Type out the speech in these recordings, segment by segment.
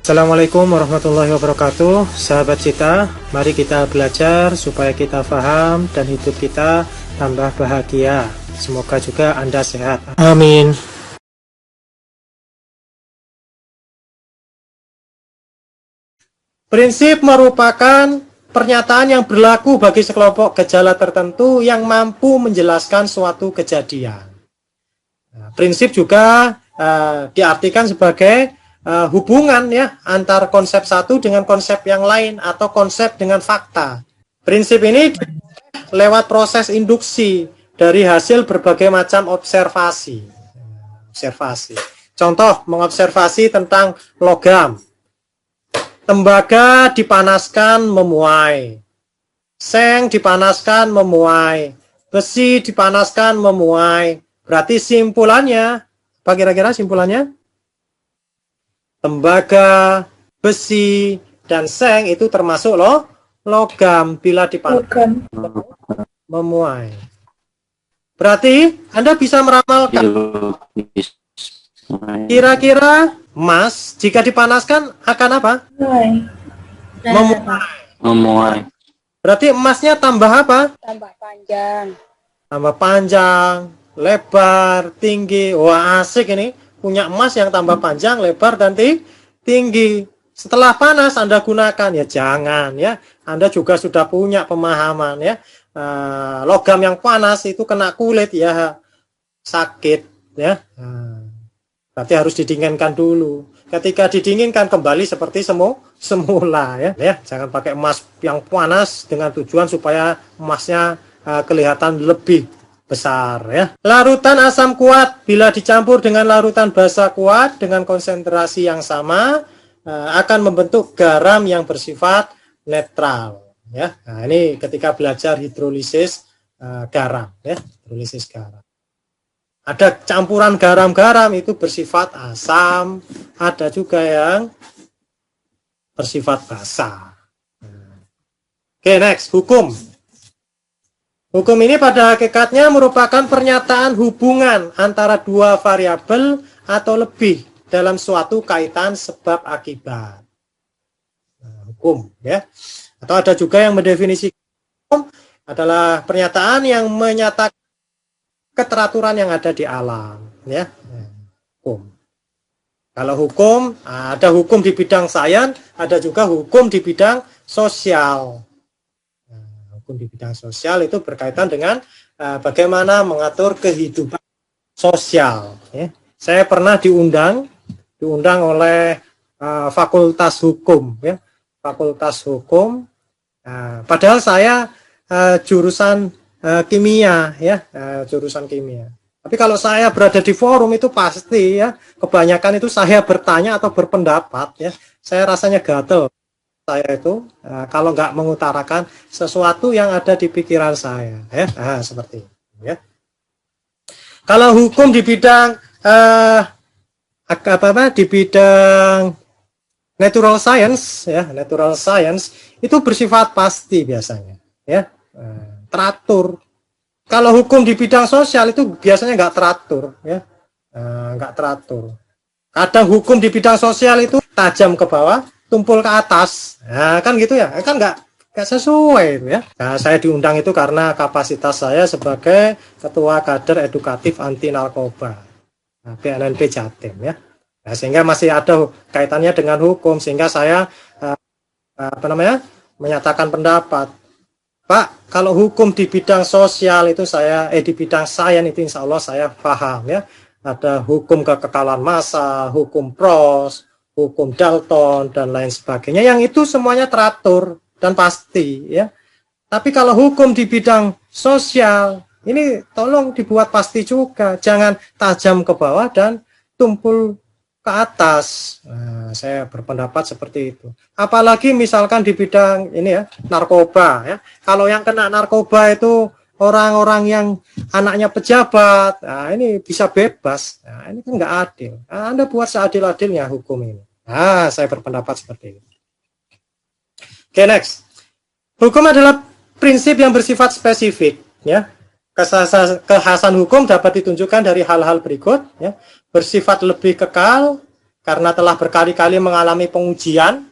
Assalamualaikum warahmatullahi wabarakatuh. Sahabat Cita, mari kita belajar supaya kita paham dan hidup kita tambah bahagia. Semoga juga Anda sehat. Amin. Prinsip merupakan pernyataan yang berlaku bagi sekelompok gejala tertentu yang mampu menjelaskan suatu kejadian. Prinsip juga diartikan sebagai hubungan ya antar konsep satu dengan konsep yang lain atau konsep dengan fakta. Prinsip ini lewat proses induksi dari hasil berbagai macam observasi. Contoh mengobservasi tentang logam. Tembaga dipanaskan memuai. Seng dipanaskan memuai. Besi dipanaskan memuai. Berarti simpulannya, apa kira-kira simpulannya? Tembaga, besi, dan seng itu termasuk logam bila dipanaskan memuai. Berarti Anda bisa meramalkan kira-kira emas jika dipanaskan akan apa? Memuai. Berarti emasnya tambah apa? Tambah panjang. Tambah panjang, lebar, tinggi. Wah, asik ini. Punya emas yang tambah panjang, lebar, dan tinggi. Setelah panas Anda gunakan, ya jangan ya. Anda juga sudah punya pemahaman ya. Logam yang panas itu kena kulit ya sakit ya. Berarti harus didinginkan dulu. Ketika didinginkan kembali seperti semula ya. Jangan pakai emas yang panas dengan tujuan supaya emasnya kelihatan lebih besar ya. Larutan asam kuat bila dicampur dengan larutan basa kuat dengan konsentrasi yang sama akan membentuk garam yang bersifat netral ya. Nah, ini ketika belajar hidrolisis garam ya, hidrolisis garam. Ada campuran garam-garam itu bersifat asam, ada juga yang bersifat basa. Oke, next, hukum. Hukum ini pada hakikatnya merupakan pernyataan hubungan antara dua variabel atau lebih dalam suatu kaitan sebab akibat. Hukum ya. Atau ada juga yang mendefinisikan hukum adalah pernyataan yang menyatakan keteraturan yang ada di alam ya. Hukum. Kalau hukum ada hukum di bidang sains, ada juga hukum di bidang sosial. Di bidang sosial itu berkaitan dengan bagaimana mengatur kehidupan sosial. Ya. Saya pernah diundang oleh Fakultas Hukum, ya. Fakultas Hukum. Padahal saya jurusan kimia, ya, jurusan kimia. Tapi kalau saya berada di forum itu pasti, ya, kebanyakan itu saya bertanya atau berpendapat, ya. Saya rasanya gatel. Saya itu kalau nggak mengutarakan sesuatu yang ada di pikiran saya ya. Seperti itu ya. Kalau hukum di bidang di bidang natural science ya, natural science itu bersifat pasti biasanya ya, teratur. Kalau hukum di bidang sosial itu biasanya nggak teratur ya, nggak teratur. Kadang hukum di bidang sosial itu tajam ke bawah, tumpul ke atas, nah, kan gitu ya, kan nggak sesuai ya. Nah, saya diundang itu karena kapasitas saya sebagai ketua kader edukatif anti narkoba, BNNP Jatim ya. Nah, sehingga masih ada kaitannya dengan hukum, sehingga saya menyatakan pendapat, Pak, kalau hukum di bidang sosial itu saya di bidang sains itu insya Allah saya paham ya. Ada hukum kekekalan massa, hukum Pros, hukum Dalton dan lain sebagainya, yang itu semuanya teratur dan pasti ya. Tapi kalau hukum di bidang sosial ini tolong dibuat pasti juga, jangan tajam ke bawah dan tumpul ke atas. Nah, saya berpendapat seperti itu. Apalagi misalkan di bidang ini ya, narkoba ya. Kalau yang kena narkoba itu orang-orang yang anaknya pejabat, nah ini bisa bebas. Nah, ini kan nggak adil. Nah, Anda buat seadil-adilnya hukum ini. Nah, saya berpendapat seperti itu. Oke, next. Hukum adalah prinsip yang bersifat spesifik. Ya. Kekhasan hukum dapat ditunjukkan dari hal-hal berikut. Ya. Bersifat lebih kekal, karena telah berkali-kali mengalami pengujian,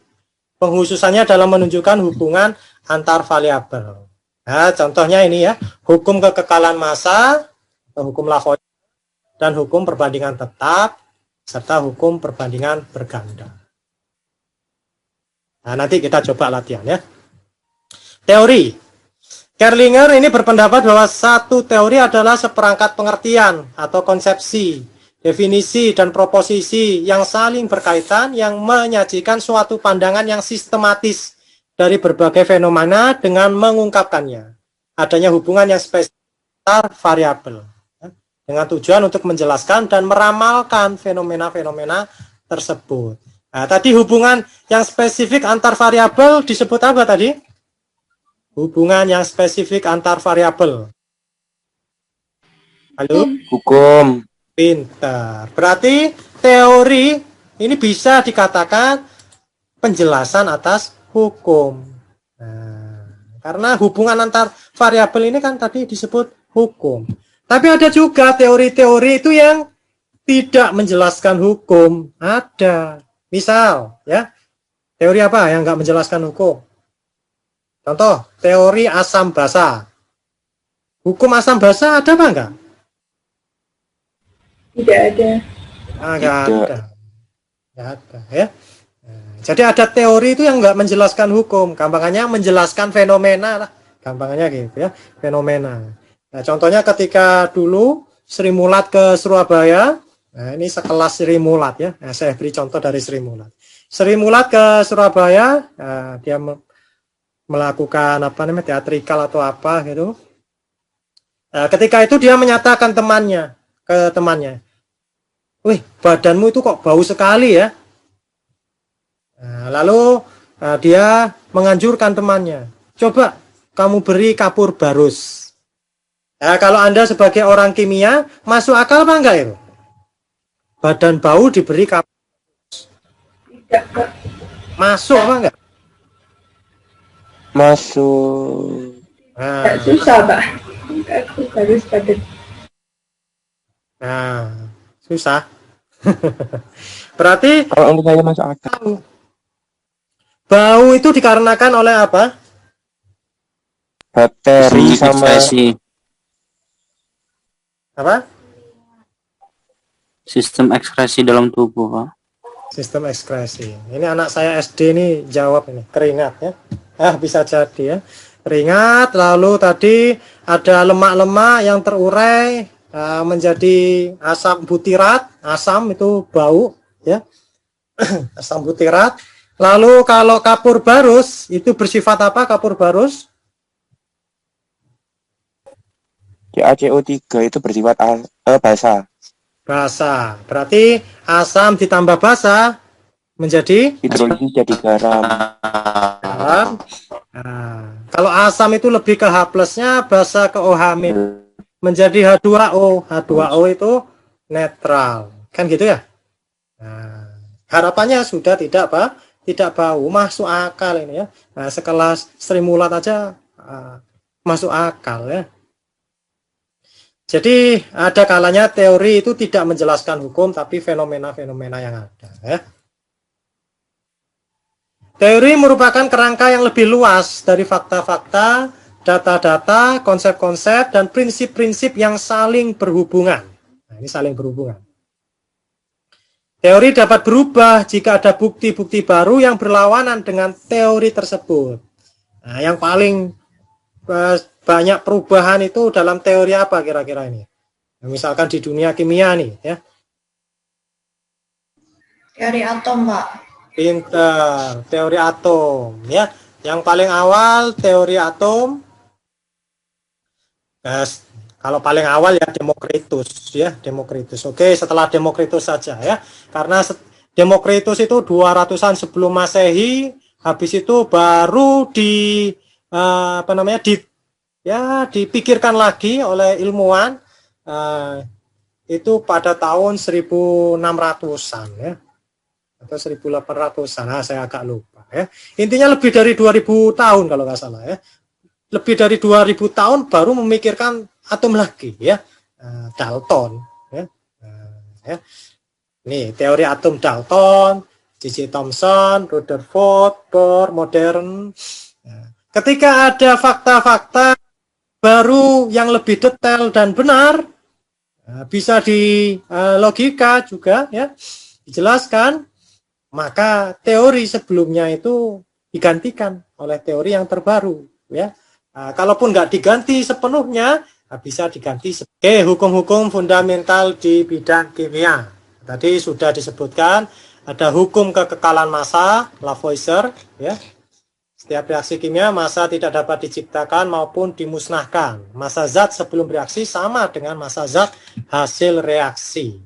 penghususannya dalam menunjukkan hubungan antar variabel. Nah, contohnya ini ya, hukum kekekalan massa, hukum Lavoisier, dan hukum perbandingan tetap, serta hukum perbandingan berganda. Nah, nanti kita coba latihan ya. Teori. Kerlinger ini berpendapat bahwa satu teori adalah seperangkat pengertian atau konsepsi, definisi, dan proposisi yang saling berkaitan yang menyajikan suatu pandangan yang sistematis dari berbagai fenomena dengan mengungkapkannya. Adanya hubungan yang spesifik antar variabel dengan tujuan untuk menjelaskan dan meramalkan fenomena-fenomena tersebut. Nah, tadi hubungan yang spesifik antar variabel disebut apa tadi? Hubungan yang spesifik antar variabel. Halo? Hukum. Pintar. Berarti teori ini bisa dikatakan penjelasan atas hukum. Nah, karena hubungan antar variabel ini kan tadi disebut hukum. Tapi ada juga teori-teori itu yang tidak menjelaskan hukum. Ada. Misal, ya, teori apa yang nggak menjelaskan hukum? Contoh, teori asam basa. Hukum asam basa ada apa enggak? Tidak ada. Enggak ada. Enggak ada, ya. Jadi ada teori itu yang enggak menjelaskan hukum, gampangannya menjelaskan fenomena lah. Gampangannya gitu ya, fenomena. Nah, contohnya ketika dulu Sri Mulat ke Surabaya, nah ini sekelas Sri Mulat ya. Nah, saya beri contoh dari Sri Mulat. Sri Mulat ke Surabaya, nah, dia melakukan apa namanya teatrikal atau apa gitu. Nah, ketika itu dia menyatakan ke temannya, "Wih, badanmu itu kok bau sekali ya?" Nah, lalu dia menganjurkan temannya, "Coba kamu beri kapur barus." Nah, kalau Anda sebagai orang kimia, masuk akal apa enggak itu? Badan bau diberi kapur. Tidak, Pak. Masuk apa enggak? Masuk. Nah, Susah, Pak. Aku harus pada. nah susah. Berarti Kalau untuk saya masuk akal. bau itu dikarenakan oleh apa? Bakteri sama Apa? Sistem ekskresi dalam tubuh, Pak. Sistem ekskresi. Ini anak saya SD ini jawab ini, keringat ya. Bisa jadi ya. Keringat, lalu tadi ada lemak-lemak yang terurai menjadi asam butirat. Asam itu bau ya. Asam butirat. Lalu kalau kapur barus itu bersifat apa kapur barus? CaCO3 itu bersifat basa. Basa. Berarti asam ditambah basa menjadi Hidrolisis jadi garam. garam. Nah, kalau asam itu lebih ke H plusnya, basa ke OH minus menjadi H2O. H2O itu netral. Kan gitu ya? Nah, harapannya sudah tidak bau, masuk akal ini ya. Nah, sekelas Sri Mulat aja masuk akal ya. Jadi ada kalanya teori itu tidak menjelaskan hukum, tapi fenomena-fenomena yang ada ya. Teori merupakan kerangka yang lebih luas dari fakta-fakta, data-data, konsep-konsep, dan prinsip-prinsip yang saling berhubungan. Nah, ini saling berhubungan. Teori dapat berubah jika ada bukti-bukti baru yang berlawanan dengan teori tersebut. Nah, yang paling banyak perubahan itu dalam teori apa kira-kira ini? Nah, misalkan di dunia kimia nih ya. Teori atom, Pak. Pinter, teori atom ya. Yang paling awal teori atom. Kalau paling awal ya Demokritus ya, Demokritus. Oke, setelah Demokritus saja ya. Karena Demokritus itu 200-an sebelum Masehi, habis itu baru dipikirkan lagi oleh ilmuwan itu pada tahun 1600-an ya. Atau 1800-an, saya agak lupa ya. Intinya lebih dari 2000 tahun kalau nggak salah ya. Lebih dari 2000 tahun baru memikirkan atom lagi ya. Dalton ya. Nih, teori atom Dalton, J.J. Thomson, Rutherford, Bohr, modern. Nah, ketika ada fakta-fakta baru yang lebih detail dan benar, bisa di logika juga ya, dijelaskan, maka teori sebelumnya itu digantikan oleh teori yang terbaru ya. Kalaupun nggak diganti sepenuhnya, bisa diganti. Oke, hukum-hukum fundamental di bidang kimia. Tadi sudah disebutkan, ada hukum kekekalan massa, Lavoisier, ya. Setiap reaksi kimia, massa tidak dapat diciptakan maupun dimusnahkan. Massa zat sebelum reaksi sama dengan massa zat hasil reaksi.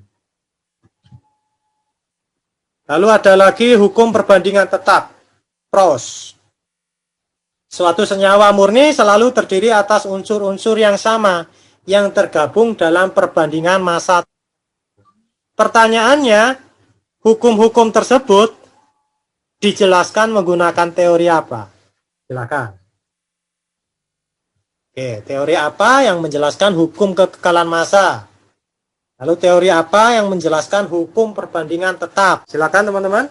Lalu ada lagi hukum perbandingan tetap, Proust. Suatu senyawa murni selalu terdiri atas unsur-unsur yang sama, yang tergabung dalam perbandingan massa. Pertanyaannya, hukum-hukum tersebut dijelaskan menggunakan teori apa? Silakan. Oke, teori apa yang menjelaskan hukum kekekalan massa? Lalu teori apa yang menjelaskan hukum perbandingan tetap? Silakan teman-teman.